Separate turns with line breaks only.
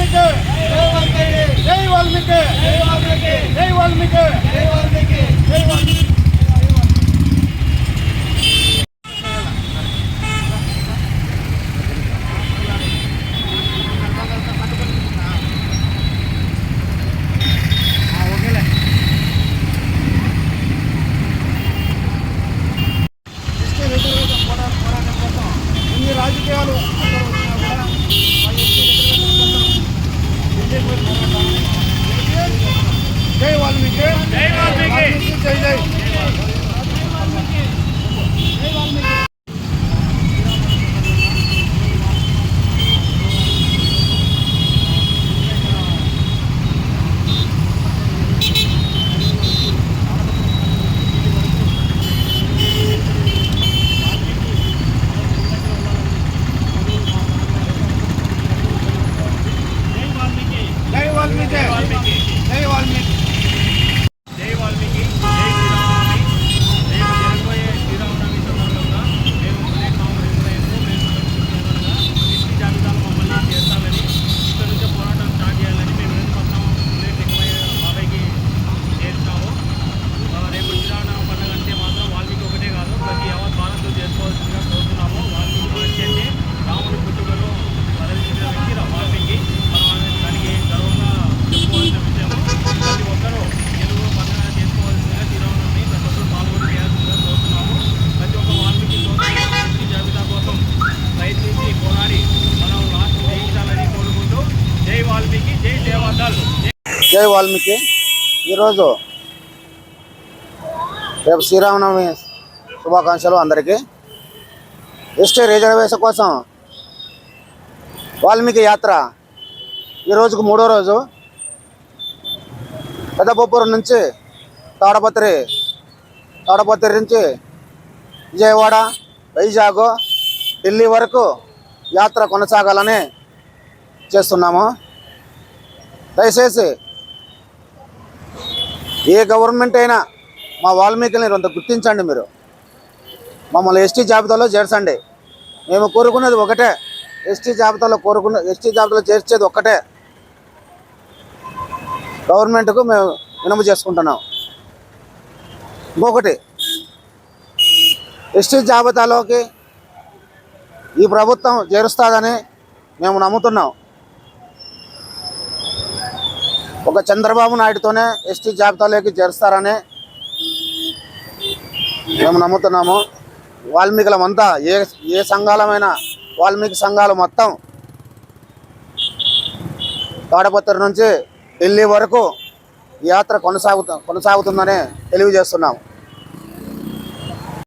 वाल्मीकि जय वाल्मीकि जय वाल्मीकि जय वाल्मीकि। రాజకీయాలు జై వాల్మీకి జై వాల్మీకి జై జై జై వాల్మీకి। ఈరోజు రేపు శ్రీరామనవమి శుభాకాంక్షలు అందరికీ। ఎస్టీ రిజర్వేషన్ కోసం వాల్మీకి యాత్ర ఈ రోజుకు 3వ రోజు పెద్దపప్పూరు నుంచి తాడపత్రి నుంచి విజయవాడ, వైజాగ్, ఢిల్లీ వరకు యాత్ర కొనసాగాలని చేస్తున్నాము। దయచేసి ఏ గవర్నమెంట్ అయినా మా వాల్మీకిని కొంత గుర్తించండి, మీరు మమ్మల్ని ఎస్టీ జాబితాలో చేర్చండి। మేము కోరుకునేది ఒకటే, ఎస్టీ జాబితాలో చేర్చేది ఒక్కటే, గవర్నమెంట్కు మేము వినము చేసుకుంటున్నాం। ఇంకొకటి, ఎస్టీ జాబితాలోకి ఈ ప్రభుత్వం చేరుస్తుందని మేము నమ్ముతున్నాం। ఒక చంద్రబాబు నాయుడుతోనే ఎస్టీ జాబితాలోకి చేరుస్తారని మేము నమ్ముతున్నాము। వాల్మీకులమంతా ఏ సంఘాలమైనా వాల్మీకి సంఘాలు మొత్తం తాడపత్రి నుంచి ఢిల్లీ వరకు యాత్ర కొనసాగుతుందని తెలియజేస్తున్నాము।